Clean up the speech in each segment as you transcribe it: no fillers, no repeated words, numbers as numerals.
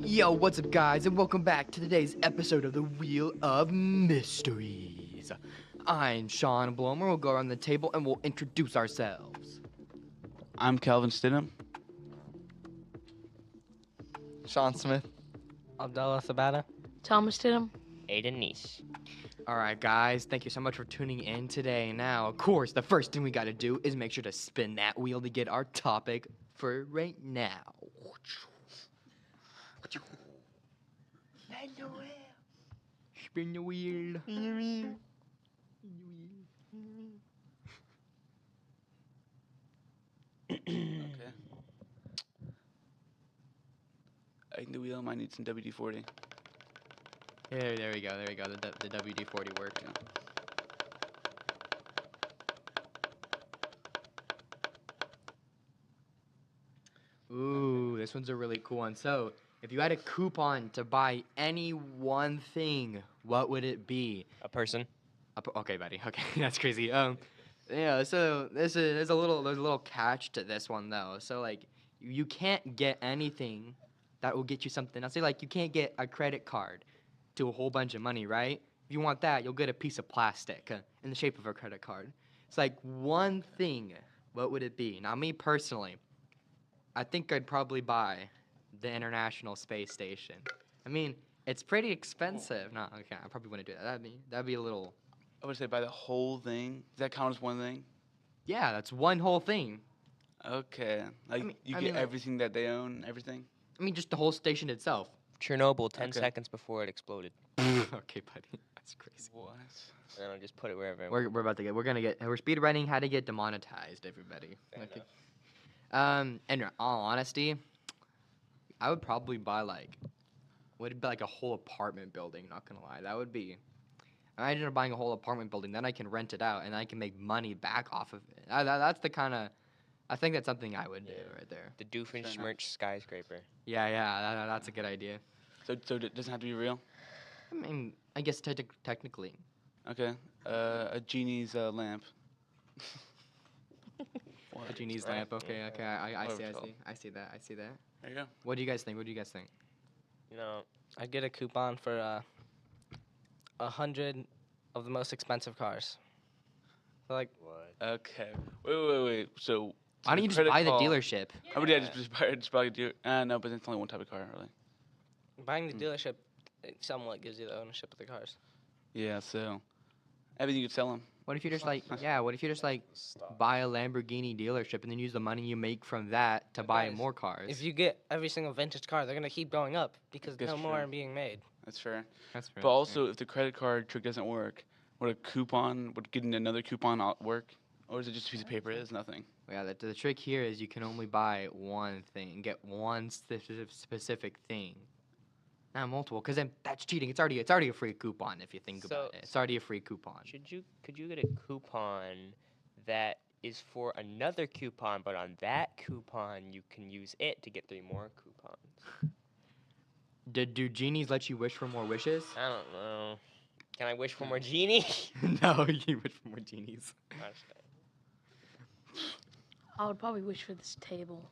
Yo, what's up, guys, and welcome back to today's episode of the Wheel of Mysteries. I'm Sean Blomer. We'll go around the table and we'll introduce ourselves. I'm Calvin Stidham. Sean Smith. Abdullah Sabata. Thomas Stidham. Aiden Nice. All right, guys, thank you so much for tuning in today. Now, of course, the first thing we got to do is make sure to spin that wheel to get our topic for right now. Spin the wheel. Okay. I think the wheel might need some WD-40. There we go. The WD-40 worked. Yeah. Ooh, this one's a really cool one. So, if you had a coupon to buy any one thing, what would it be? A person. Okay, buddy. Okay, that's crazy. Yeah. So there's a little catch to this one though. So like, you can't get anything that will get you something. I'll say like you can't get a credit card to a whole bunch of money, right? If you want that, you'll get a piece of plastic in the shape of a credit card. It's like one thing. What would it be? Now, me personally, I think I'd probably buy the International Space Station. I mean, it's pretty expensive. No, okay, I probably wouldn't do that. That'd be a little. I would say buy the whole thing. Does that count as one thing? Yeah, that's one whole thing. Okay. Like you I get mean, like- everything that they own, everything. I mean, just the whole station itself. Chernobyl, 10 Okay. seconds before it exploded. Okay, buddy, that's crazy. What? And then I'll just put it wherever I want. We're speed running how to get demonetized, everybody. Fair Okay. In all honesty, I would probably buy would it be like a whole apartment building? Not gonna lie, that would be. Imagine buying a whole apartment building, then I can rent it out and I can make money back off of it. That's the kind of. I think that's something I would do right there. The Fair enough. Doofenshmirtz skyscraper. Yeah, that's a good idea. So it doesn't have to be real? I mean, I guess technically. Okay. A genie's lamp. A genie's Right. lamp. Okay. I Whatever see. it's called. I see that. There you go. What do you guys think? You know, I'd get a coupon for 100 of the most expensive cars. So, like, what? Okay. Wait. So. Why don't you just buy the dealership? I would just buy a dealer. No, but it's only one type of car, really. buying the dealership it somewhat gives you the ownership of the cars. Yeah. So. Everything you could sell them. What if you just buy a Lamborghini dealership and then use the money you make from that to buy Guys, more cars? If you get every single vintage car, they're going to keep going up because That's no more true. are being made. That's fair. That's fair. But also, if the credit card trick doesn't work, would getting another coupon work? Or is it just a piece of paper? It's nothing. Yeah, the trick here is you can only buy one thing and get one specific thing, not multiple. Because then that's cheating. It's already a free coupon if you think about it. It's already a free coupon. Could you get a coupon that is for another coupon, but on that coupon you can use it to get 3 more coupons? Do genies let you wish for more wishes? I don't know. Can I wish for more genie? No, you wish for more genies. I would probably wish for this table.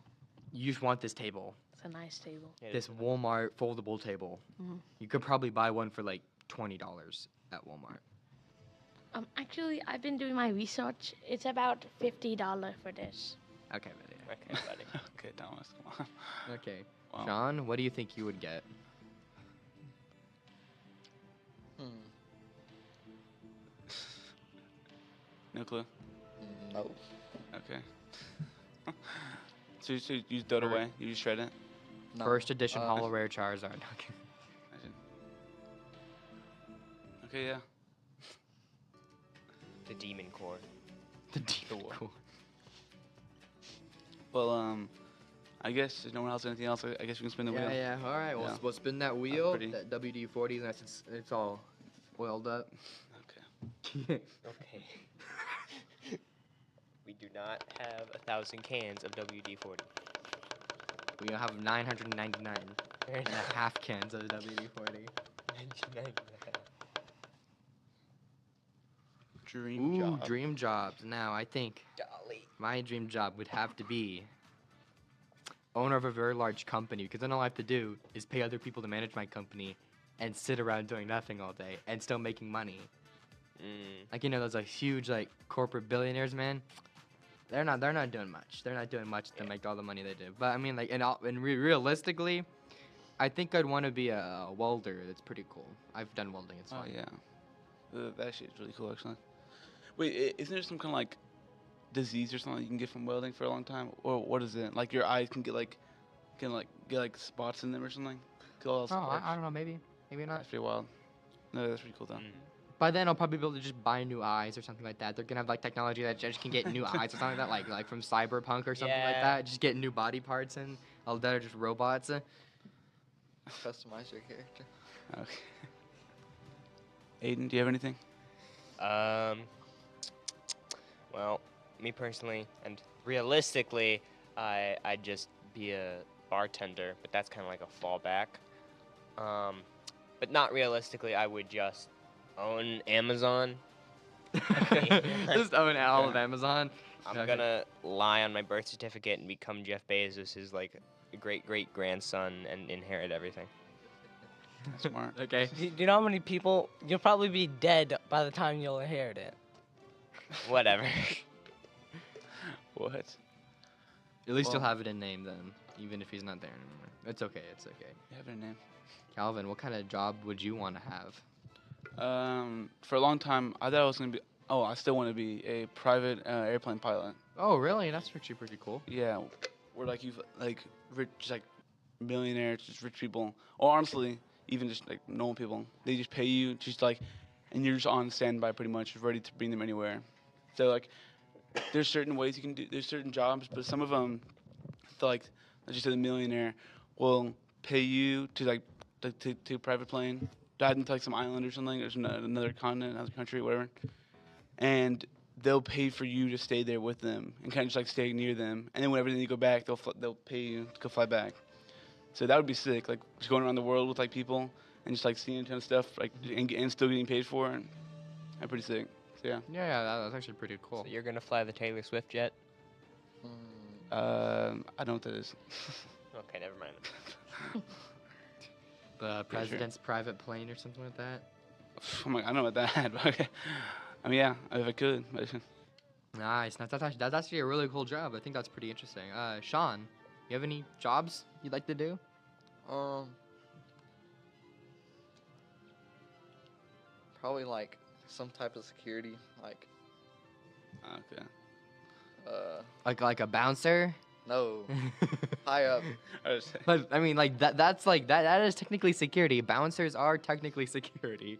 You just want this table. It's a nice table. This Walmart foldable table. Mhm. You could probably buy one for like $20 at Walmart. Actually, I've been doing my research. It's about $50 for this. Okay, buddy. Okay, buddy. Okay, Thomas, come on. Okay. Wow. Sean, what do you think you would get? No clue. No. Okay. so you throw it away? You just shred it? No. First edition Hollow Rare Charizard. Okay. Okay, yeah. The demon core. The demon what? core. Well, I guess if no one else has anything else, I guess we can spin the wheel. Yeah. All right. Yeah. We'll spin that wheel. pretty- That WD-40. That's it's all oiled up. Okay. Okay. We do not have 1,000 cans of WD-40. We have 999 Fair and a enough. half cans of WD-40. 99. Dream Ooh, job. dream jobs. Now, I think my dream job would have to be owner of a very large company, because then all I have to do is pay other people to manage my company and sit around doing nothing all day and still making money. Like, you know, those like huge like corporate billionaires, man. They're not doing much. They're not doing much to make all the money they do. But I mean, like, realistically, I think I'd want to be a welder. That's pretty cool. I've done welding. It's Oh fun. yeah, that shit's really cool actually. Wait, isn't there some kind of like disease or something you can get from welding for a long time, or what is it? Like your eyes can get like spots in them or something. Get all those Oh, I sparks. don't know. Maybe not. That's pretty wild. No, that's pretty cool though. By then, I'll probably be able to just buy new eyes or something like that. They're gonna have like technology that just can get new eyes or something like that, like from Cyberpunk or something like Yeah. that. Just get new body parts and all that are just robots. Customize your character. Okay. Aiden, do you have anything? Well, me personally, and realistically, I'd just be a bartender, but that's kind of like a fallback. But not realistically, I would just own Amazon. Just own all of Amazon. I'm Okay. gonna lie on my birth certificate and become Jeff Bezos' like great grandson and inherit everything. That's smart. Okay. Do you know how many people? You'll probably be dead by the time you'll inherit it. Whatever. What? At least you'll Well- have it in name then, even if he's not there anymore. It's okay. It's okay. You have a name? Calvin, what kind of job would you want to have? For a long time, I thought I was gonna be. Oh, I still want to be a private airplane pilot. Oh, really? That's actually pretty cool. Yeah, where like you've like rich, just like millionaires, just rich people, or honestly, even just like normal people. They just pay you, just like, and you're just on standby, pretty much, ready to bring them anywhere. So like, there's certain ways you can do. There's certain jobs, but some of them, like, let's just say the millionaire will pay you to like to a private plane, dive into like some island or something, or another continent, another country, whatever, and they'll pay for you to stay there with them and kind of just like stay near them. And then whenever you go back, they'll pay you to go fly back. So that would be sick, like just going around the world with like people and just like seeing a ton of stuff, like and still getting paid for it. That's pretty sick. So yeah. Yeah, that's actually pretty cool. So you're gonna fly the Taylor Swift jet? Hmm. I don't know what that is. Okay, never mind. The president's private plane or something like that. I'm like, I don't know about that, but okay. I mean, yeah, if I could. But Nice. That's actually a really cool job. I think that's pretty interesting. Sean, you have any jobs you'd like to do? Probably like some type of security, like okay. Like a bouncer? no, high up. I was- But I mean, like that's like that is technically security. Bouncers are technically security.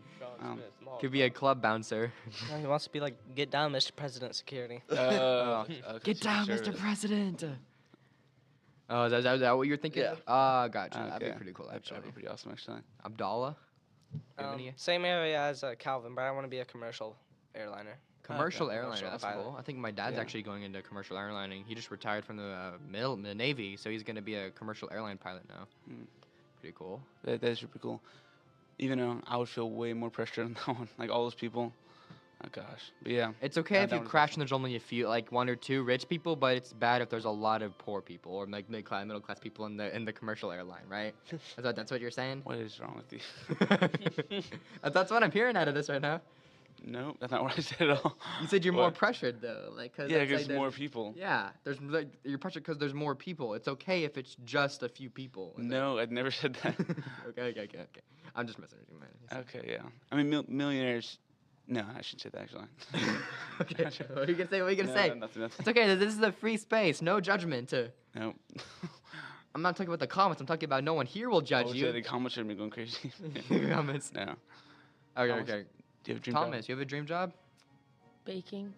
Could be a club bouncer. He wants to be like, get down, Mr. President Security. okay, Get down, Secret Mr. Service. President. Oh, is that what you're thinking? Yeah. Of? Gotcha. That'd Okay. be pretty cool, That'd actually. be pretty awesome, actually. Abdallah, you have any Same area as Calvin, but I want to be a commercial airliner. commercial Okay. airliner? Commercial That's pilot. cool. I think my dad's Yeah. actually going into commercial airlining. He just retired from the Navy, so he's gonna be a commercial airline pilot now. Hmm. Pretty cool. That is super cool. Even though I would feel way more pressure on that one, like all those people. Oh gosh, but yeah. It's okay Yeah, if that you one's crash and there's only a few, like one or two rich people, but it's bad if there's a lot of poor people or like middle class people in the commercial airline, right? That's what you're saying. What is wrong with you? That's what I'm hearing out of this right now. Nope, that's not what I said at all. You said you're more What? pressured though, like cause Yeah, that's, because like, more there's- people. Yeah, there's like you're pressured because there's more people. It's okay if it's just a few people. Is it? No, I'd never said that. okay. I'm just messing with you, man. Okay, yeah. I mean, millionaires. No, I shouldn't say that actually. Okay. What are you gonna say? What are you gonna say? Nothing. It's okay. This is a free space. No judgment. Nope. I'm not talking about the comments. I'm talking about no one here will I judge would say you. the comments are me going crazy. Comments. No. Okay. Thomas? Okay. Do you have a dream job? Thomas, you have a dream job? Baking.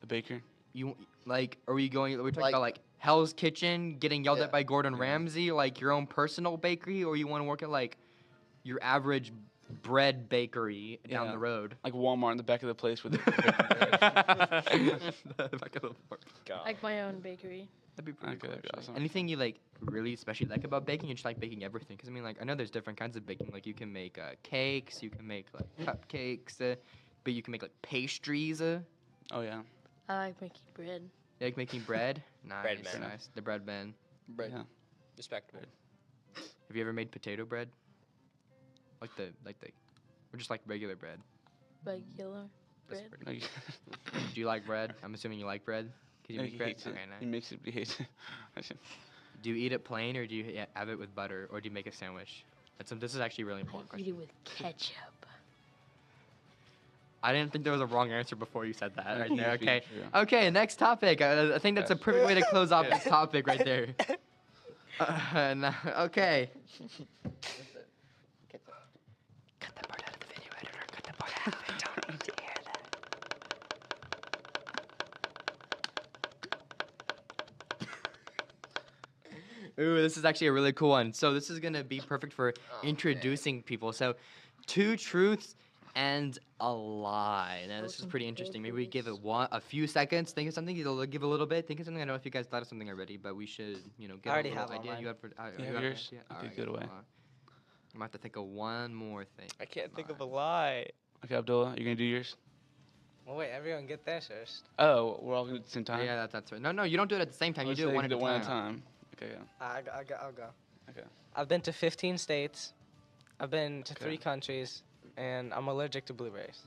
A baker? You like? Are we going? We're talking Like- about like Hell's Kitchen, getting yelled Yeah. at by Gordon Yeah. Ramsay, like your own personal bakery, or you want to work at like your average bread bakery down Yeah. the road? Like Walmart in the back of the place with the The back of the fork. God. Like my own bakery. That'd be pretty Okay, cool. that'd be actually. awesome. Anything you like really especially like about baking? You just like baking everything? Because I mean, like I know there's different kinds of baking. Like you can make cakes, you can make like cupcakes. but you can make like pastries. Oh yeah. I like making bread. You like making bread? Nice, Bread man. nice. The bread man. Bread. Yeah. Respectable. Have you ever made potato bread? Or just like regular bread? Regular That's bread. pretty No, you, Do you like bread? I'm assuming you like bread. 'Cause you no, make he bread. hates it. Okay, He nice. makes it, but he hates it. Do you eat it plain or do you have it with butter or do you make a sandwich? This is actually a really important I eat question. it with ketchup. I didn't think there was a wrong answer before you said that right Yeah, there. true, Okay. true. Okay, next topic. I think that's a perfect way to close off Yeah. this topic right there. Okay. Cut that part out of the video editor. Cut that part out of it. Don't need to hear that. Ooh, this is actually a really cool one. So this is gonna be perfect for introducing people. So, 2 truths and a lie. Now this is pretty interesting. Maybe we give it a few seconds. Think of something. You'll give a little bit. Think of something. I don't know if you guys thought of something already, but we should, get already a little have idea. one. You have, You you have have yours? Yeah. Okay, Alright, good away. hold on. I'm about to think of one more thing. I can't think of a Lie. lie. Okay, Abdullah, you're gonna do yours. Well, wait, everyone get theirs first. Oh, we're all gonna do it at the same time. Yeah, that's right. No, you don't do it at the same time. You Let's do it say one at a one time. Okay, yeah. I'll go. Okay. I've been to 15 states. I've been to Okay. 3 countries, and I'm allergic to blueberries.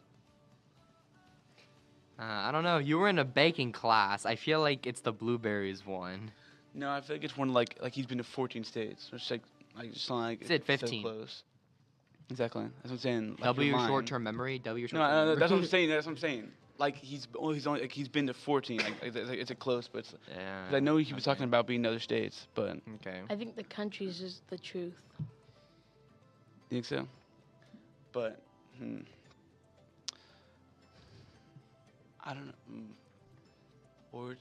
I don't know. You were in a baking class. I feel like it's the blueberries one. No, I feel like it's one like he's been to 14 states. It's like just like Said it's 15. So close. Exactly. That's what I'm saying. Like W you're lying. short-term memory. W No, short-term no, memory. that's what I'm saying. That's what I'm saying. Like he's only he's been to 14. Like it's a close, but it's, 'cause Yeah. I know he was okay. talking about being in other states, but Okay. I think the countries is the truth. you think so? But I don't know. Or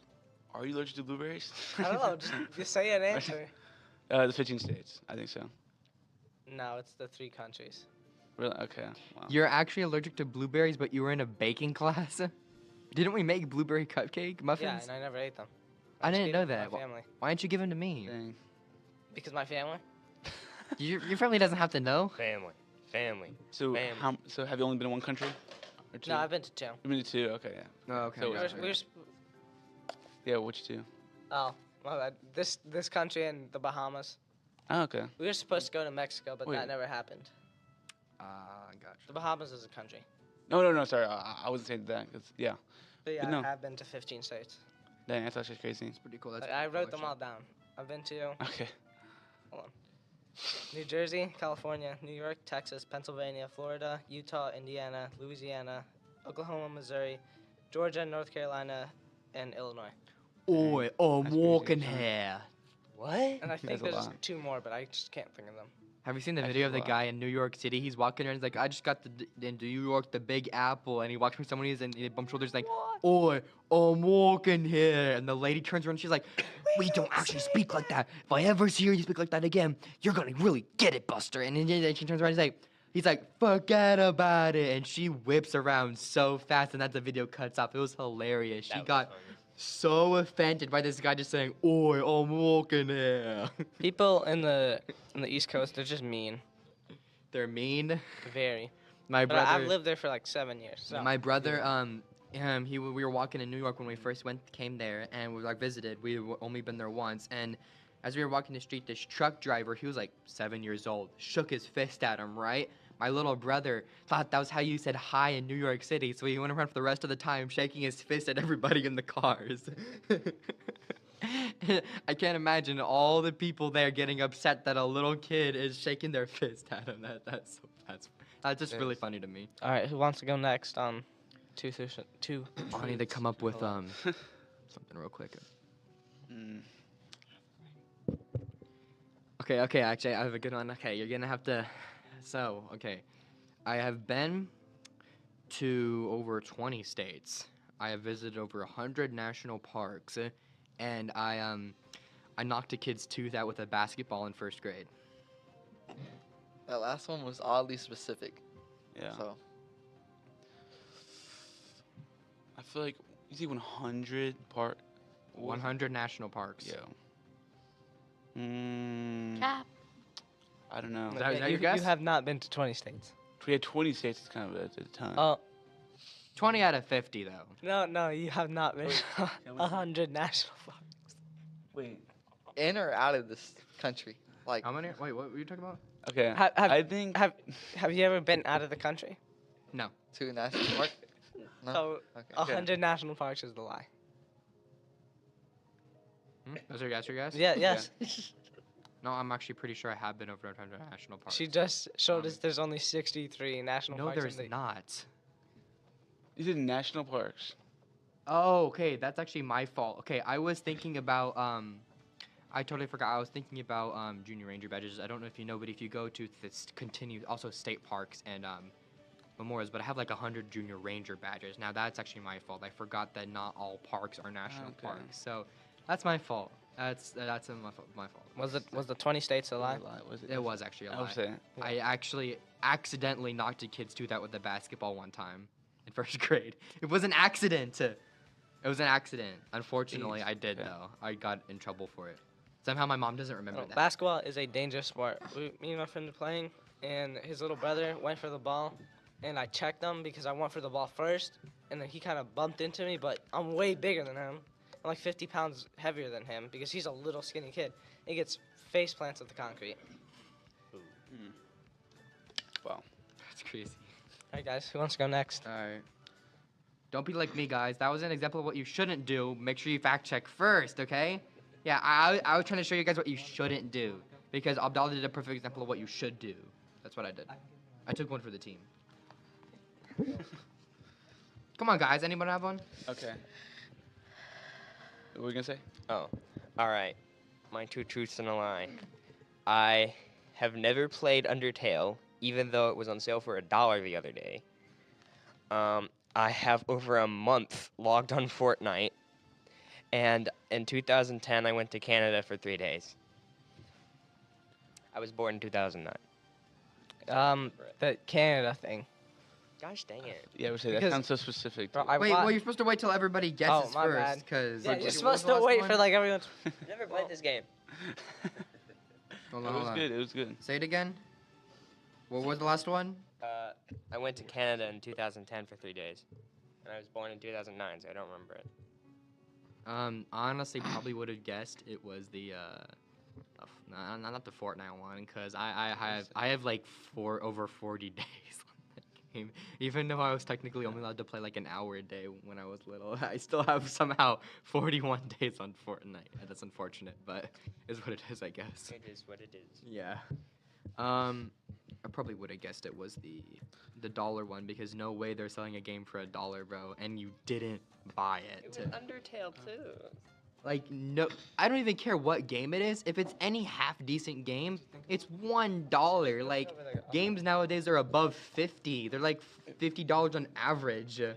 are you allergic to blueberries? I don't know. Just say an answer. The 15 states. I think so. No, it's the 3 countries. Really? Okay. Wow. You're actually allergic to blueberries, but you were in a baking class. Didn't we make blueberry cupcake muffins? Yeah, and I never ate them. I just didn't gave know them to that. My family. Why didn't you give them to me? Dang. Because my family? Your family doesn't have to know. Family. So Bam. so have you only been in one country? Or 2? No, I've been to 2. You've been to 2. Okay, yeah. Oh, okay. So gotcha. Yeah, what you do? Oh, my bad. This country and the Bahamas. Oh, okay. We were supposed to go to Mexico, but Wait. that never happened. Gotcha. The Bahamas is a country. No, sorry. I wasn't saying that. Cause, yeah. But yeah, But no. I have been to 15 states. Dang, that's actually crazy. That's pretty cool. That's Like, pretty I cool, wrote them actually. all down. I've been to Okay. New Jersey, California, New York, Texas, Pennsylvania, Florida, Utah, Indiana, Louisiana, Oklahoma, Missouri, Georgia, North Carolina, and Illinois. Oi, I'm That's crazy, walking actually. here. What? And I think That's a there's lot. 2 more, but I just can't think of them. Have you seen the That's video a of the lot. guy in New York City? He's walking around. He's like, I just got in New York, the Big Apple, and he walks from someone. He's and he bumps shoulders like, "Oi, I'm walking here." And the lady turns around. And she's like, "We don't actually speak like that. If I ever see you speak like that again, you're gonna really get it, Buster." And then she turns around. He's like, "Forget about it." And she whips around so fast, and that the video cuts off. It was hilarious. She That was got funny. so offended by this guy just saying, "Oi, I'm walking here." People in the East Coast, they're just mean. They're mean. Very. My But brother. I've lived there for like 7 years. So. My brother, we were walking in New York when we first came there, and we like visited. We had only been there once, and as we were walking the street, this truck driver, he was like 7 years old, shook his fist at him. Right, my little brother thought that was how you said hi in New York City, so he went around for the rest of the time shaking his fist at everybody in the cars. I can't imagine all the people there getting upset that a little kid is shaking their fist at him. That's just really funny to me. All right, who wants to go next on 2 through 2? I need to come up with something real quick. Mm. Okay, actually, I have a good one. Okay, you're gonna have to. So, okay, I have been to over 20 states. I have visited over 100 national parks, and I knocked a kid's tooth out with a basketball in first grade. That last one was oddly specific. Yeah. So I feel like you see 100 part. 100 national parks. Yeah. Cap. I don't know. Is that you, your you guess? have not been to 20 states. We had 20 states. It's kind of a ton. Oh, 20 out of 50 though. No, you have not been. 100 national parks. Wait. In or out of this country? Like, How many? Wait, what were you talking about? Okay. Have- I think. Have you ever been out of the country? No. to a national park? No. So Okay. 100 national parks is the lie. That's your guess, Yeah. Yes. No, I'm actually pretty sure I have been over 100 national parks. She just showed us there's only 63 national No, parks. there's in the, not. You did national parks. Oh, okay, that's actually my fault. Okay, I was thinking about I totally forgot. I was thinking about junior ranger badges. I don't know if you know, but if you go to this continue also state parks and memorials, but I have like 100 junior ranger badges. Now that's actually my fault. I forgot that not all parks are national Okay. parks. So that's my fault. That's my fault. was the 20 states a lie? Was it? It was actually a I would lie. say. I actually accidentally knocked a kid's tooth out with a basketball one time in first grade. It was an accident. It was an accident. Unfortunately, I did Okay. though. I got in trouble for it. Somehow my mom doesn't remember that. Basketball is a dangerous sport. Me and my friend were playing, and his little brother went for the ball, and I checked him because I went for the ball first, and then he kind of bumped into me, but I'm way bigger than him. I'm like 50 pounds heavier than him because he's a little skinny kid. He gets face plants at the concrete. Wow. That's crazy. All right, guys, who wants to go next? All right. Don't be like me, guys. That was an example of what you shouldn't do. Make sure you fact check first, okay? Yeah, I was trying to show you guys what you shouldn't do because Abdallah did a perfect example of what you should do. That's what I did. I took one for the team. Come on, guys. Anybody have one? Okay. What were you gonna say? Oh, all right. My two truths and a lie. I have never played Undertale, even though it was on sale for $1 the other day. I have over a month logged on Fortnite, and in 2010 I went to Canada for 3 days. I was born in 2009. The Canada thing. Gosh dang it! Yeah, I would say that Because- sounds so specific. Bro, dude. I Wait, wa- well, you're supposed to wait till everybody guesses my first, bad. because Yeah, what you're was supposed the to last wait one? for like everyone. Never played this game. Hold It on, was hold on. good. It was good. Say it again. What was the last one? I went to Canada in 2010 for 3 days, and I was born in 2009, so I don't remember it. Honestly, probably would have guessed it was the not the Fortnite one, because I have like over 40 days on that game. Even though I was technically only allowed to play like an hour a day when I was little, I still have somehow 41 days on Fortnite. And that's unfortunate, but is what it is, I guess. It is what it is. Yeah. I probably would have guessed it was the dollar one, because no way they're selling a game for $1, bro, and you didn't buy It it. was Undertale too. Like, no, I don't even care what game it is. If it's any half decent game, it's $1. Like, games nowadays are above 50. They're like $50 on average. I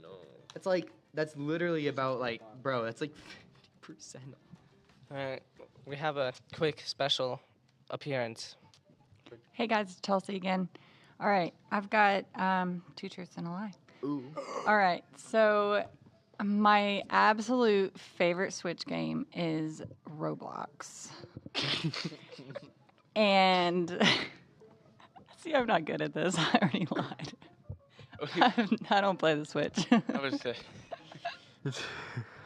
know. It's like, that's literally about like, bro, that's like 50%. All right, we have a quick special appearance. Hey guys, it's Chelsea again. All right, I've got 2 truths and a lie. Ooh. All right, so my absolute favorite Switch game is Roblox. And see, I'm not good at this. I already lied. I don't play the Switch. I would say.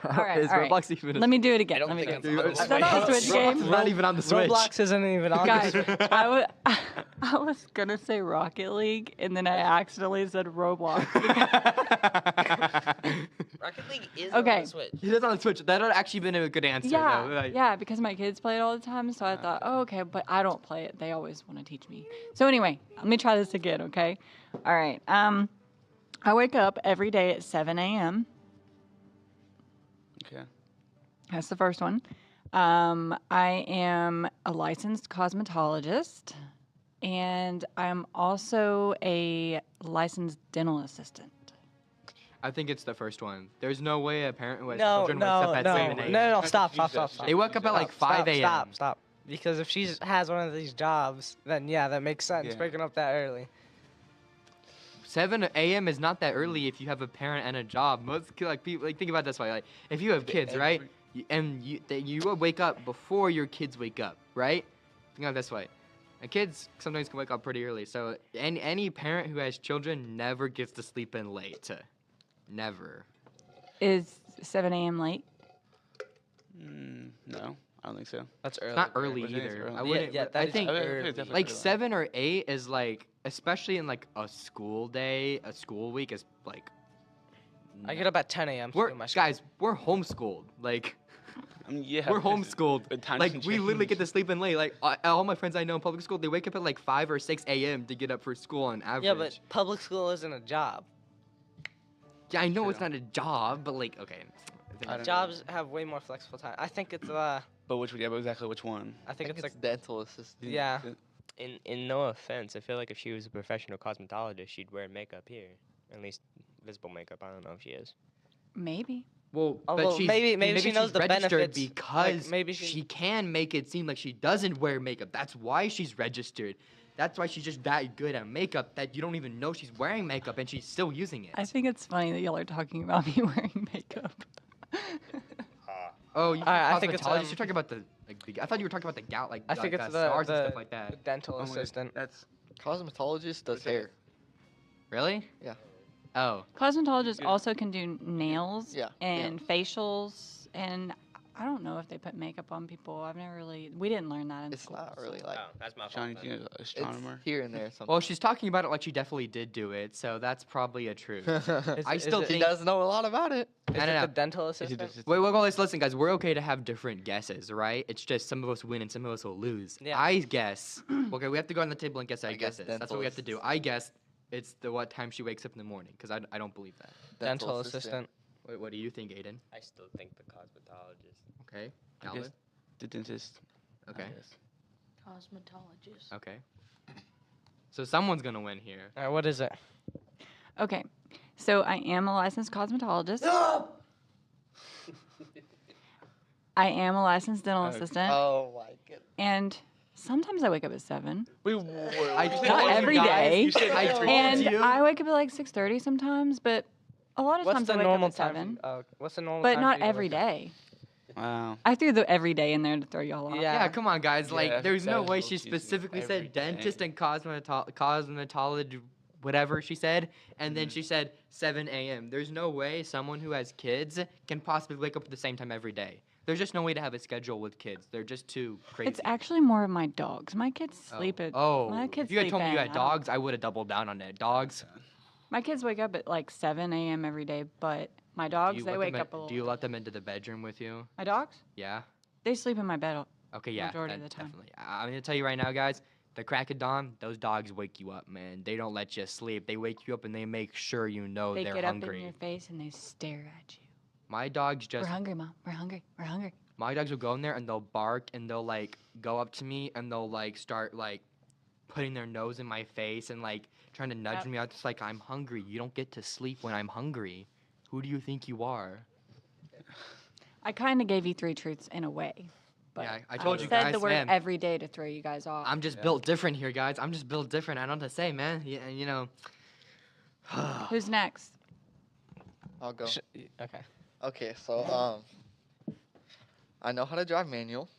All right, Is all right. Roblox even a Let me do it again. I don't Let me think do it. it's Is that not a Switch game? It's not even on the Switch. Roblox isn't even on. Guys, the Switch. I was gonna say Rocket League, and then I accidentally said Roblox. Rocket League is Okay. on the Switch. It is on the Switch. That would actually been a good answer. Yeah, though. Like, yeah, because my kids play it all the time, so I thought, oh, okay, but I don't play it. They always want to teach me. So anyway, let me try this again, okay? All right. I wake up every day at 7 a.m. Okay. That's the first one. I am a licensed cosmetologist, and I'm also a licensed dental assistant. I think it's the first one. There's no way a parent who has No, children wakes up no, at no, 7 a.m. no, stop. They wake up at like 5 a.m. Stop. Because if she has one of these jobs, then yeah, that makes sense. Yeah. Waking up that early. 7 a.m. is not that early if you have a parent and a job. Most people think about it this way. Like, if you have kids, right, you would wake up before your kids wake up, right? Think of it this way. And kids sometimes can wake up pretty early. So any parent who has children never gets to sleep in late. Never. Is 7 a.m. late? No, I don't think so. That's early. It's not bro. early What do you think either. it's I early? wouldn't. Yeah, I that is think I think early. it's definitely like early. 7 or 8 is like, especially in like a school day, a school week is like. I get up at 10 a.m. to We're do my school. guys. We're homeschooled. Like I mean, yeah, we're because homeschooled. the time Like doesn't we literally change. get to sleep in late. Like all my friends I know in public school, they wake up at like 5 or 6 a.m. to get up for school on average. Yeah, but public school isn't a job. Yeah, I know it's True. not a job, but like okay. I don't know. Jobs have way more flexible time. I think it's But which? Yeah, but exactly which one? I think it's like dental assistant. yeah. In no offense, I feel like if she was a professional cosmetologist, she'd wear makeup here. At least visible makeup. I don't know if she is. Maybe. Well, Oh, but well, she's, maybe she she's knows the registered benefits, because like, maybe she she- can make it seem like she doesn't wear makeup. That's why she's registered. That's why she's just that good at makeup that you don't even know she's wearing makeup and she's still using it. I think it's funny that y'all are talking about me wearing makeup. Oh, you I think it's, cosmetologist? You're talking about the like. I thought you were talking about the gout, like I think like, it's stars the and stuff like that. dental Oh my God, assistant. That's Cosmetologist does hair. Really? Yeah. Oh, Cosmetologists Yeah. also can do nails Yeah, and facials, and I don't know if they put makeup on people. I've never really. We didn't learn that in It's school. not really like. Oh, that's my Johnny, fault. you then. know, It's astronomer. here and there. Something. well, she's talking about it like she definitely did do it, so that's probably a truth. I still he think. does know a lot about it. Is No, it no, no. the dental Is it assistant? just- Wait, listen, guys. We're okay to have different guesses, right? It's just some of us win and some of us will lose. Yeah. I guess. Okay, we have to go on the table and guess our I guess guesses. That's what we have to do. dentalist. I guess it's the what time she wakes up in the morning, because I don't believe that. Dental assistant. Wait, what do you think, Aiden? I still think the cosmetologist. Okay. I Calvin? guess the dentist. I Okay. guess. Cosmetologist. Okay. So someone's gonna win here. All right, what is it? Okay, so I am a licensed cosmetologist. I am a licensed dental assistant, Oh my goodness. and sometimes I wake up at 7. Wait, I you said Not all you every guys- day. You said I all told And you. I wake up at like 6:30 sometimes, but a lot of What's times the I wake up normal at time? 7. What's the normal But time? not for you to every wake up? day. Wow. I threw the every day in there to throw y'all off. Yeah. Yeah, come on, guys. Yeah, Like, there's that no was way a she little cheesy. specifically Every said dentist day. and cosmetology, whatever she said, and then Mhm. she said 7 a.m. There's no way someone who has kids can possibly wake up at the same time every day. There's just no way to have a schedule with kids. They're just too crazy. It's actually more of my dogs. My kids sleep at. Oh, my kids if you had sleep told me you in. had I don't- dogs, I would have doubled down on it. Dogs. My kids wake up at like 7 a.m. every day, but my Do dogs you they let wake them up a little. Do you let them into the bedroom with you? My dogs? Yeah. They sleep in my bed. Okay, yeah. Majority of that- the time. Definitely. I'm gonna tell you right now, guys. The crack of dawn, those dogs wake you up, man. They don't let you sleep. They wake you up and they make sure you know They they're get up hungry. in your face and they stare at you. My dogs We're just hungry, Mom. We're hungry. We're hungry. my dogs will go in there and they'll bark and they'll like go up to me and they'll like start like putting their nose in my face and like trying to nudge Yep. me out. Just like I'm hungry. You don't get to sleep when I'm hungry. Who do you think you are? I kind of gave you 3 truths in a way. But Yeah, I told you said guys, the word man. every day to throw you guys off. I'm just Yeah. built different here, guys. I'm just built different. I don't know what to say, man. Yeah, you know. Who's next? I'll go. Okay. Okay, so I know how to drive manual.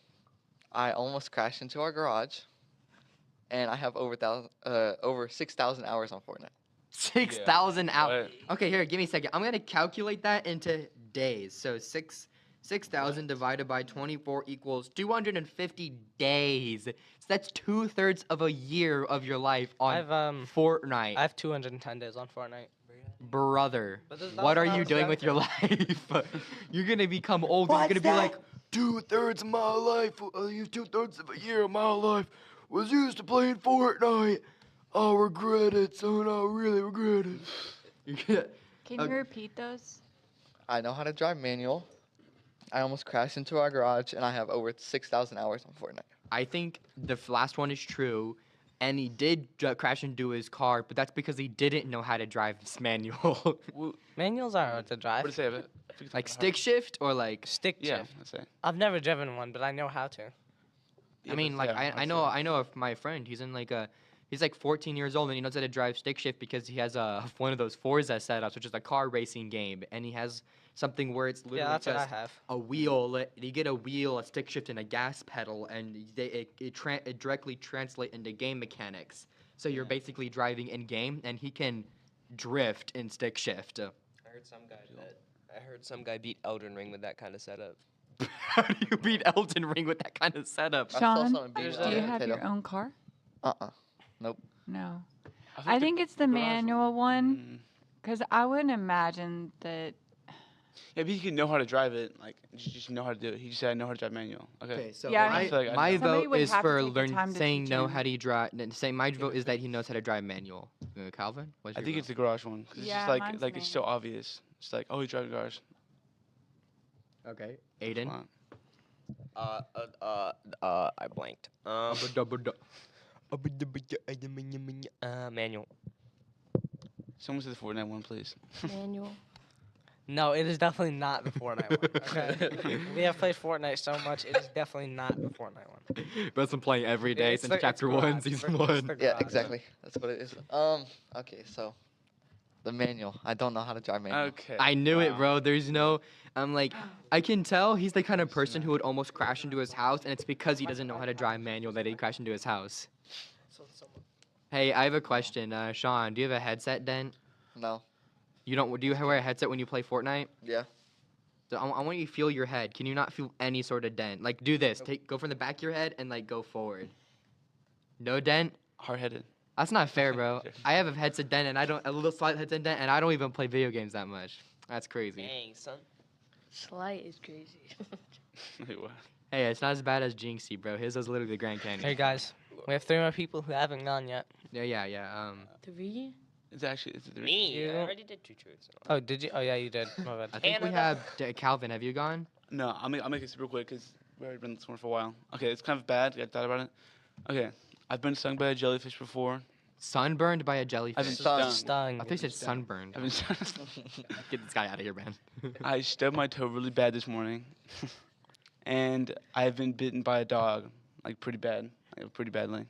I almost crashed into our garage, and I have over 6,000 hours on Fortnite. 6,000 hours. What? Okay, here, give me a second. I'm gonna calculate that into days. So 6,000 divided by 24 equals 250 days. So that's 2/3 of a year of your life on Fortnite. I have 210 days on Fortnite. Brother, But this- what that are was you when I doing was with your life? You're gonna become old. And you're gonna be like, 2/3 of my life, 2/3 of a year of my life was used to playing Fortnite. I regret it, son. I really regret it. You're gonna, Can Okay. you repeat those? I know how to drive manual. I almost crashed into our garage, and I have over 6,000 hours on Fortnite. I think the last one is true, and he did crash into his car, but that's because he didn't know how to drive this manual. Manuals are hard to drive. What did it say of it? I think it's Like hard. stick shift or like. Stick Yeah, shift. that's it. I've never driven one, but I know how to. I mean, like I know of my friend. He's in like a. He's like 14 years old and he knows how to drive stick shift because he has one of those Forza setups, which is a car racing game, and he has something where it's literally Yeah, that's what I just have. a wheel. You get a wheel, a stick shift, and a gas pedal, and it directly translate into game mechanics. So you're basically driving in game, and he can drift in stick shift. I I heard some guy beat Elden Ring with that kind of setup. How do you beat Elden Ring with that kind of setup? I saw Sean, someone beat do you have potato. your own car? Nope. No. feel I like think it's the garage manual one, Mm. because I wouldn't imagine that. Yeah, but he can know how to drive it. Like, just know how to do it. He just said, I know how to drive manual. Okay. so Yeah, I my, mean, feel like I my know. Somebody vote would is have to for take the time to saying teach know him. how do you drive. Say my vote is that he knows how to drive manual. Calvin, what's I your think vote? it's the garage one. 'Cause Yeah, it's just mine's like it's so obvious. It's like, oh, he drives a garage. Okay, Aiden. Come I blanked. Manual. Someone say the Fortnite one, please. Manual. No, it is definitely not the Fortnite one. Okay. We have played Fortnite so much, it is definitely not the Fortnite one. Best been playing every day It's since the- chapter it's 1, garage. season It's 1. the Yeah, garage. exactly. That's what it is. Okay, so the manual. I don't know how to drive manual. Okay. I knew it, wow. bro. There's no. I'm like, I can tell he's the kind of person who would almost crash into his house, and it's because he doesn't know how to drive manual that he crashed into his house. Hey, I have a question. Sean, do you have a headset dent? No. You don't? Do you wear a headset when you play Fortnite? Yeah. So I want you to feel your head. Can you not feel any sort of dent? Like, do this. Go from the back of your head and like go forward. No dent. Hard-headed. That's not fair, bro. I have a headset dent and a little slight headset dent, and I don't even play video games that much. That's crazy. Dang, son. Slight is crazy. Wait, what? Hey, it's not as bad as Jinxie, bro. His was literally the Grand Hey Canyon. guys, we have 3 more people who haven't gone yet. Yeah. 3? It's actually it's the Me, You- I already did 2 truths. Oh, did you? Oh yeah, you did. My bad. I think we Canada. have Calvin. Have you gone? No, I'll make it super quick because we've already been this one for a while. Okay, it's kind of bad. I thought about it. Okay, I've been stung by a jellyfish before. Sunburned by a I've jellyfish. been Stung. Stung. I think it's sunburned. I've been Get this guy out of here, man. I stubbed my toe really bad this morning, and I've been bitten by a dog, like pretty bad, like pretty badly.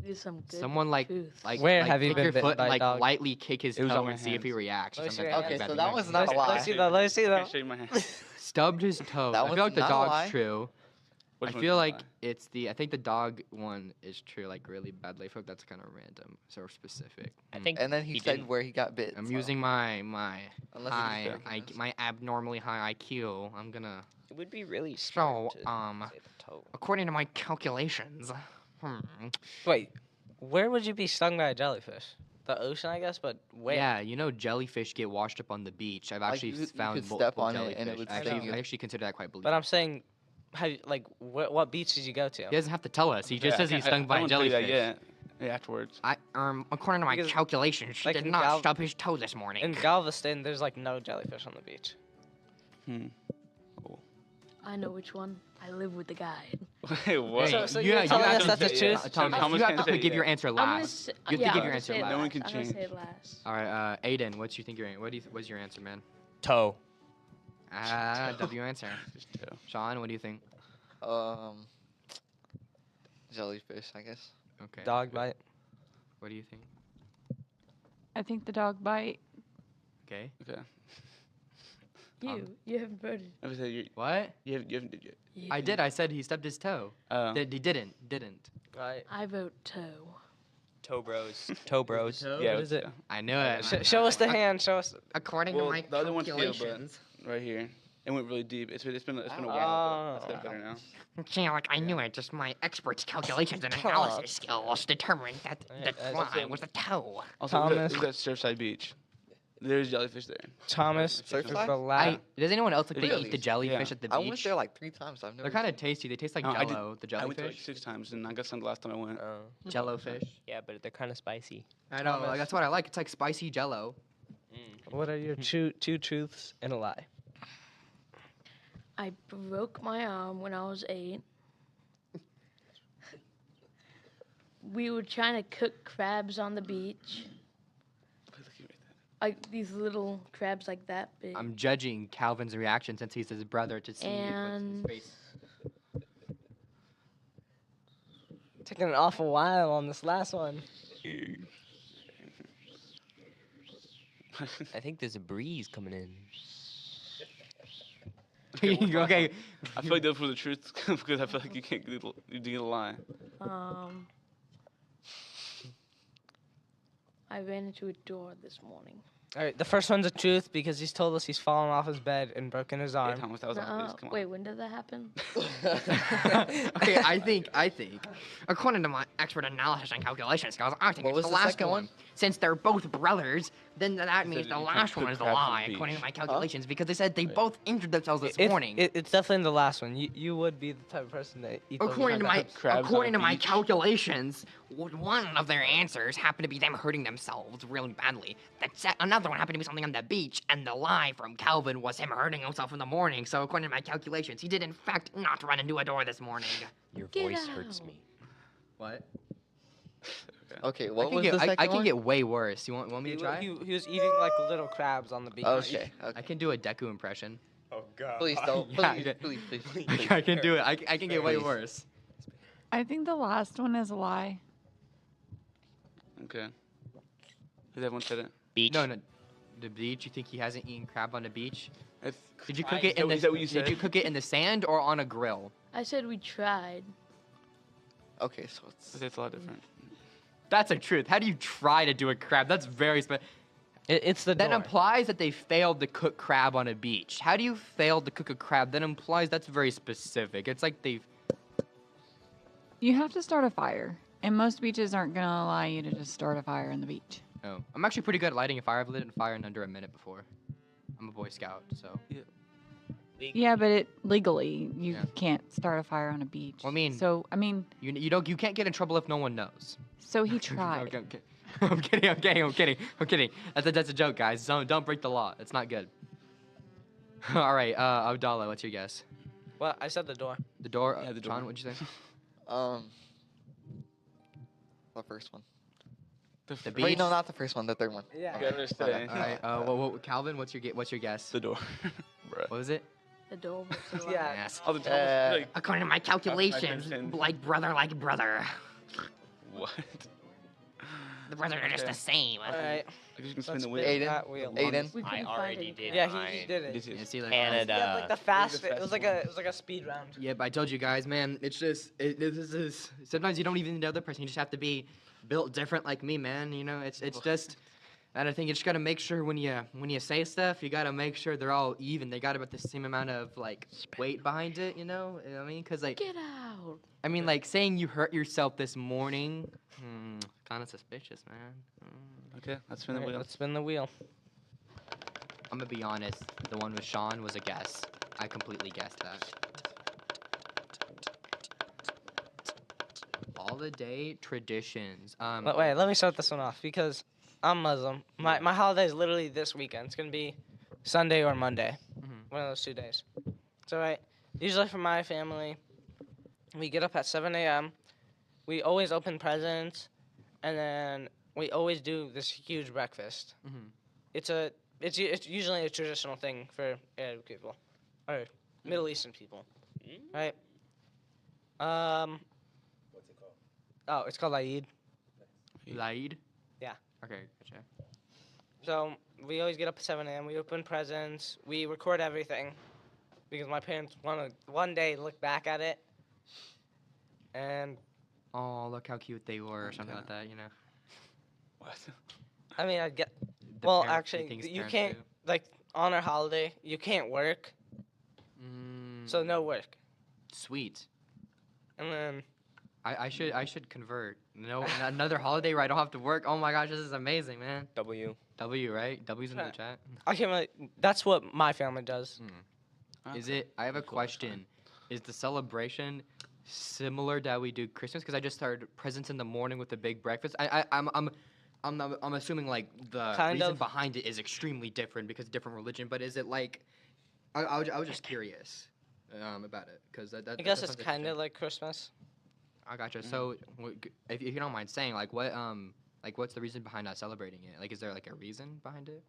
Do some good Someone like truth. Where like have you kick been your bitten foot by and a like dog? lightly kick his It was toe on my and see if he hands. reacts. or Let me see something your like Okay, that. so that was not a Let lie. me see that. Let me see I that. can't show you my hand. Stubbed his toe. That I was feel like the not a lie. dog's true. Which I one feel is like mine? it's I think the dog one is true, like really badly. I feel like that's kind of random, so specific. I think And then he He said didn't. where he got bit. I'm so- using my Unless high, he just my abnormally high IQ. I'm gonna. it would be really So, smart to say the toe. according to my calculations, Wait, where would you be stung by a jellyfish? The ocean, I guess, but where? yeah, you know jellyfish get washed up on the beach. I've Like, actually you found could multiple step on it jellyfish. and it would sting actually, you. I actually consider that quite believable. But I'm saying, what beach did you go to? He doesn't have to tell us. He just says he's stung by a won't tell you jellyfish. that yet. Yeah, afterwards. According to my Because, calculations, she like, did in not Gal- stub his toe this morning. In Galveston, there's like no jellyfish on the beach. Hmm. I know which one. I live with the guy. Wait, what? So- so you you're ha- telling have us to that to say- choose? Thomas, Thomas you can't have to say give it. your answer I'm gonna last. say, You have to yeah, give I'm your gonna answer say it last. No one last. can I'm gonna say change. it last. All right, Aiden, what's your answer, man? Toe. W answer. Just toe. Sean, what do you think? Jellyfish, I guess. Okay. Dog bite. What do you think? I think the dog bite. Okay. Okay. You haven't voted. I was saying What? you haven't did you? I did. I said he stubbed his toe. He didn't. Right. I vote toe. Toe bros. Toe bros. Yeah, What it's is it? toe. I knew it. Show us the hand. Show us. According Well, to my the other one's here, but- calculations. Right here. It went really deep. It's been a Oh. while. But it's better now. See, like I knew it. Just my expert's calculations and analysis skills determined that the fly was the toe. Also, Thomas. look at Surfside Beach. There's jellyfish there. Thomas. Surfside? for the last. Does anyone else like they Really? eat the jellyfish Yeah. at the I beach? went there like 3 times. I've never. They're kind of tasty. They taste like No, I did- Jello. The I went to like jellyfish. 6 times and I got some the last time I went. Jellofish. Yeah, but they're kind of spicy. I know. Thomas. Like, that's what I like. It's like spicy Jello. What are your two truths and a lie? I broke my arm when I was 8. We were trying to cook crabs on the beach. Like these little crabs like that big. I'm judging Calvin's reaction since he's his brother to see And- what's his face. Taking an awful while on this last one. I think there's a breeze coming in. Okay. I feel like those were the truth because I feel like you can't get a lie. I ran into a door this morning. All right, the first one's a truth because he's told us he's fallen off his bed and broken his Hey, arm. Thomas, that was obvious. Come on. Wait, when did that happen? Okay, I think, according to my expert analysis and calculation skills, I think What it's was the the last second one? Since they're both brothers, then that means said the you can't last cook one is the crabs on the lie, according to my beach. calculations, because they said they both injured themselves this It's, morning. it's definitely the last one. You would be the type of person to eat those According to my crabs on according a to my beach? calculations, one of their answers happened to be them hurting themselves really badly. Another one happened to be something on the beach, and the lie from Calvin was him hurting himself in the morning. So according to my calculations, he did in fact not run into a door this morning. Your Get voice hurts out. me. What? Okay, what I was can the get, second I can one? get way worse. You want me He, to try? he was eating like little crabs on the beach. Okay, I okay. can do a Deku impression. Oh God. Please don't. Yeah, Please, yeah. please, please, please. I can do it. I can get way Please. worse. I think the last one is a lie. Okay. Has everyone said it? Beach. No, no. The beach. You think he hasn't eaten crab on the beach? If, Did you cook Is it in that- the? is that what you Did you said? cook it in the sand or on a grill? I said we tried. Okay, so it's It's a lot different. That's a truth. How do you try to do a crab? That's very special. It's the That door. implies that they failed to cook crab on a beach. How do you fail to cook a crab? That implies that's very specific. It's like they've. You have to start a fire, and most beaches aren't going to allow you to just start a fire on the beach. Oh, I'm actually pretty good at lighting a fire. I've lit a fire in under a minute before. I'm a Boy Scout, so. Yeah, but legally, you Yeah. can't start a fire on a beach. Well, I mean- so I mean, You can't get in trouble if no one knows. so he tried. Okay, okay. I'm kidding. That's a joke, guys. Don't break the law. It's not good. All right, Abdallah, what's your guess? Well, I said the door. The door. Yeah, the door. John, what'd you say? the first one. The Wait, beach. no, not the first one. The third one. Yeah. You understand? All right, Calvin, what's your guess? The door. Bruh. What was it? The door was the lie. Yeah. Yes. All the time. Like, According to my calculations, understand. like brother. what? The brothers are just the same. All right. Like, you can spin Let's the spin wheel. Aiden? that wheel. Aiden? We I couldn't already find did. it. Yeah, mine. he did it. This is. Yeah, see, like, Canada. He had like the He's fast. the It was fastest like a speed round. Yep, I told you guys, man. It's just this is sometimes you don't even know the person. You just have to be built different like me, man. You know, it's just. And I think you just gotta make sure when you say stuff, you gotta make sure they're all even. They got about the same amount of like weight behind it. You know what I mean? Cause like Get out. I mean like saying you hurt yourself this morning, kind of suspicious, man. Okay, let's spin the All right, wheel. let's spin the wheel. I'm gonna be honest. The one with Sean was a guess. I completely guessed that. Holiday traditions. But wait, let me start this one off because I'm Muslim. My holiday is literally this weekend. It's gonna be Sunday or Monday, one of those 2 days. So right, usually for my family, we get up at 7 a.m. We always open presents, and then we always do this huge breakfast. Mhm. It's usually a traditional thing for Arab people or Middle Eastern people, right? What's it called? Oh, it's called Eid. Laid? Yeah. Okay, gotcha. So we always get up at 7 a.m. We open presents. We record everything because my parents want to one day look back at it. And Oh, look how cute they were, or something like that, you know. What? I mean, I get The well. parent- Actually, things you parents can't do. like on our holiday. You can't work, so no work. Sweet. And then I should convert. No, another holiday where I don't have to work. Oh my gosh, this is amazing, man. W. W, right? W's in the Right. chat. I can't really. That's what my family does. Is it? I have a question. Is the celebration similar that we do Christmas? Because I just started presents in the morning with a big breakfast. I'm assuming like the Kind reason of. behind it is extremely different because different religion. But is it like? I was just curious about it because that. I guess it's kind of like Christmas. I gotcha. So, if you don't mind saying, what's the reason behind not celebrating it? Like, is there like a reason behind it?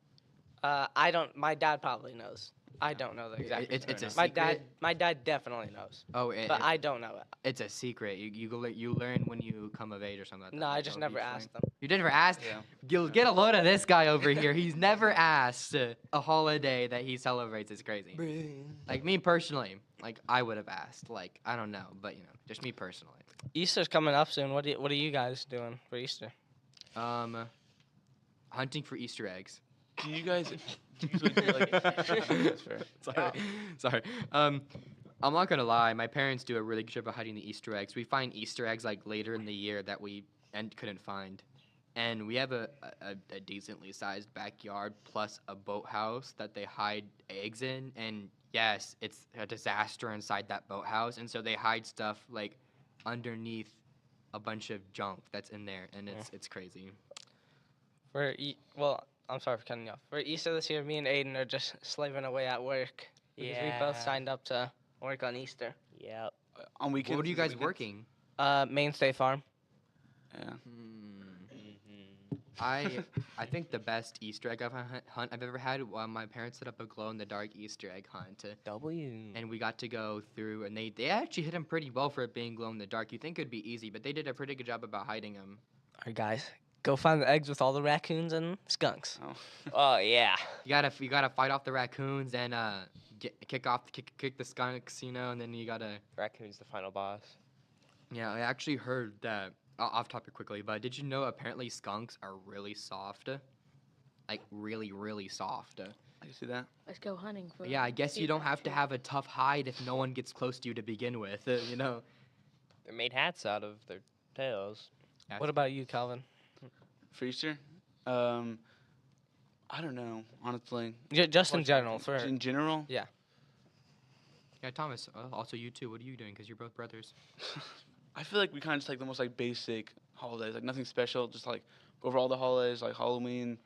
I don't. My dad probably knows. I don't know the exact. It's reason. a My secret? dad. My dad definitely knows, Oh, but I don't know it. it's a secret. You learn when you come of age or something like that. No, I like, just oh, never each asked thing. them. You never asked? Yeah. You'll get a load of this guy over here. He's never asked a holiday that he celebrates. It's crazy. Like me personally, like I would have asked. Like I don't know, but just me personally. Easter's coming up soon. What are you guys doing for Easter? Hunting for Easter eggs. Do you guys usually do like? That's fair. Sorry. I'm not gonna lie. My parents do a really good job of hiding the Easter eggs. We find Easter eggs like later in the year that we couldn't find, and we have a decently sized backyard plus a boathouse that they hide eggs in. And yes, it's a disaster inside that boathouse, and so they hide stuff like underneath a bunch of junk that's in there, and it's crazy. Well, I'm sorry for cutting you off. For Easter this year, me and Aiden are just slaving away at work because we both signed up to work on Easter. Yep. On weekends. What are you is it guys weekends? working? Main State Farm. Yeah. I think the best Easter egg hunt I've ever had. My parents set up a glow in the dark Easter egg hunt, and we got to go through, and they actually hit them pretty well for it being glow in the dark. You think it'd be easy, but they did a pretty good job about hiding them. All right, guys, go find the eggs with all the raccoons and skunks. Oh yeah. You gotta fight off the raccoons and kick the skunks, and then you gotta. Raccoon's the final boss. Yeah, I actually heard that. Off topic quickly, but did you know apparently skunks are really soft? Like really, really soft. I can see that. Let's go hunting for. Yeah, I guess you don't have to have a tough hide if no one gets close to you to begin with. They're made hats out of their tails. What about you, Calvin? For Easter, I don't know, honestly. Just in general. In general. Yeah, Thomas. Also, you too. What are you doing? Because you're both brothers. I feel like we kind of just like the most like basic holidays, like nothing special, just like go over all the holidays, like Halloween.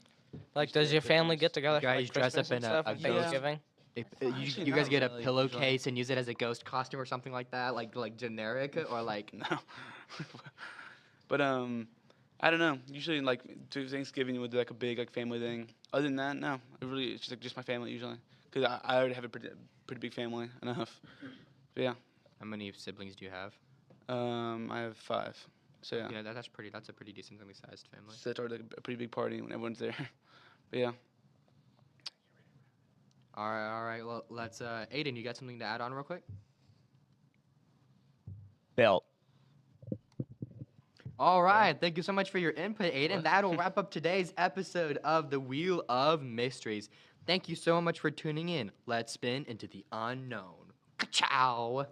Like, does your family get together You for guys like, dress Christmas up and in stuff a and ghost- Thanksgiving? Actually, You guys not get a really, pillowcase and use it as a ghost costume or something like that, like generic or like. No. But I don't know. Usually, like to Thanksgiving, you would do like a big like family thing. Other than that, no. It's just like just my family usually, because I already have a pretty big family enough. But yeah. How many siblings do you have? I have 5. So yeah. Yeah, that's a pretty decently sized family. So it's already like a pretty big party when everyone's there. But yeah. All right. Well, let's. Aiden, you got something to add on real quick? Belt. All right. Thank you so much for your input, Aiden. That'll wrap up today's episode of the Wheel of Mysteries. Thank you so much for tuning in. Let's spin into the unknown. Ciao.